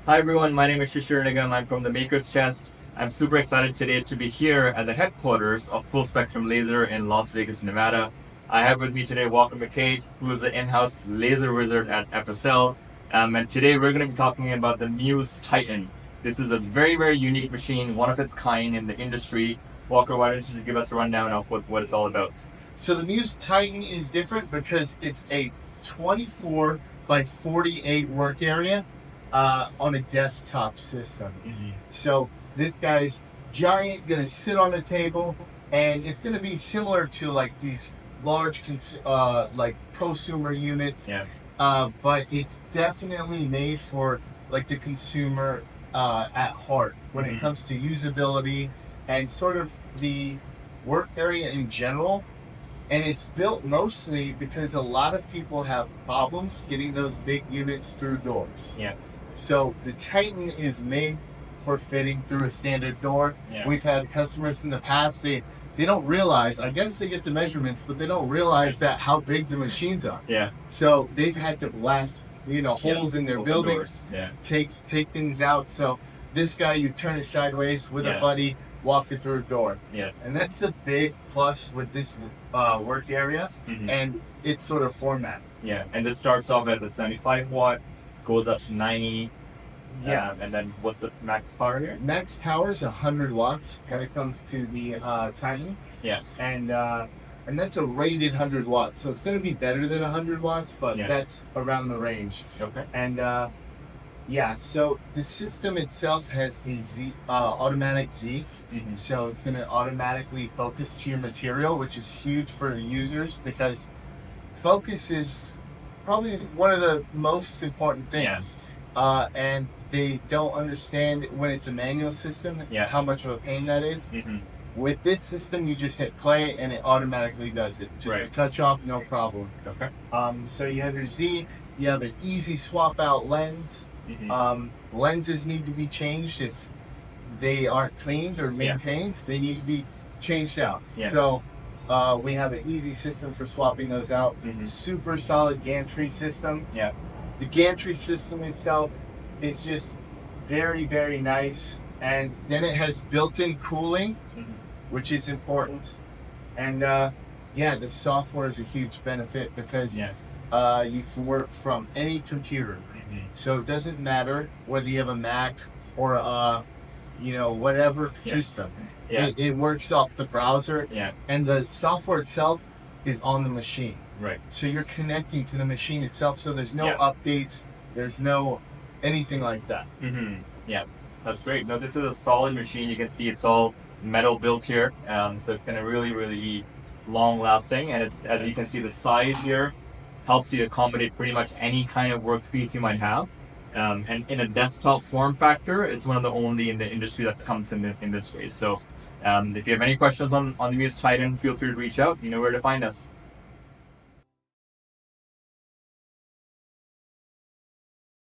Hi everyone, my name is Shishir Nigam. I'm from the Maker's Chest. I'm super excited today to be here at the headquarters of Full Spectrum Laser in Las Vegas, Nevada. I have with me today Walker McCabe, who is the in-house laser wizard at FSL. And today we're going to be talking about the Muse Titan. This is a very, very unique machine, one of its kind in the industry. Walker, why don't you give us a rundown of what it's all about? So the Muse Titan is different because it's a 24 by 48 work area on a desktop system. So this guy's giant, gonna sit on a table, and it's gonna be similar to like these large, like prosumer units. Yeah. But it's definitely made for like the consumer at heart when it comes to usability and sort of the work area in general. And it's built mostly because a lot of people have problems getting those big units through doors. Yes. So the Titan is made for fitting through a standard door. Yeah. We've had customers in the past, they don't realize, I guess they get the measurements, but they don't realize that how big the machines are. Yeah. So they've had to blast, holes in their Open buildings, doors. Yeah. take things out. So this guy, you turn it sideways with a buddy, walk it through a door. Yes. And that's the big plus with this work area and its sort of format. Yeah, and this starts off at the 75 watt, goes up to 90. Yeah. And then what's the max power here? Max power is 100 watts when it comes to the Titan. Yeah. And that's a rated 100 watts. So it's going to be better than 100 watts, but that's around the range. Okay. And so the system itself has a automatic Z. So it's going to automatically focus to your material, which is huge for users because focus is probably one of the most important things. And they don't understand when it's a manual system how much of a pain that is. With this system, you just hit play and it automatically does it. Just a touch off, no problem. Okay. So you have your Z, you have an easy swap out lens. Lenses need to be changed if they aren't cleaned or maintained. They need to be changed out. So we have an easy system for swapping those out. Super solid gantry system. The gantry system itself is just very, very nice. And then it has built-in cooling, which is important. And the software is a huge benefit because you can work from any computer. So it doesn't matter whether you have a Mac or whatever system. It works off the browser. And the software itself is on the machine. Right. So you're connecting to the machine itself. So there's no updates. There's no anything like that. Yeah, that's great. Now this is a solid machine. You can see it's all metal built here. So it's going to really, really be long lasting. And it's, as you can see, the size here helps you accommodate pretty much any kind of workpiece you might have. And in a desktop form factor, it's one of the only in the industry that comes in this way. So if you have any questions on the Muse Titan, feel free to reach out. You know where to find us.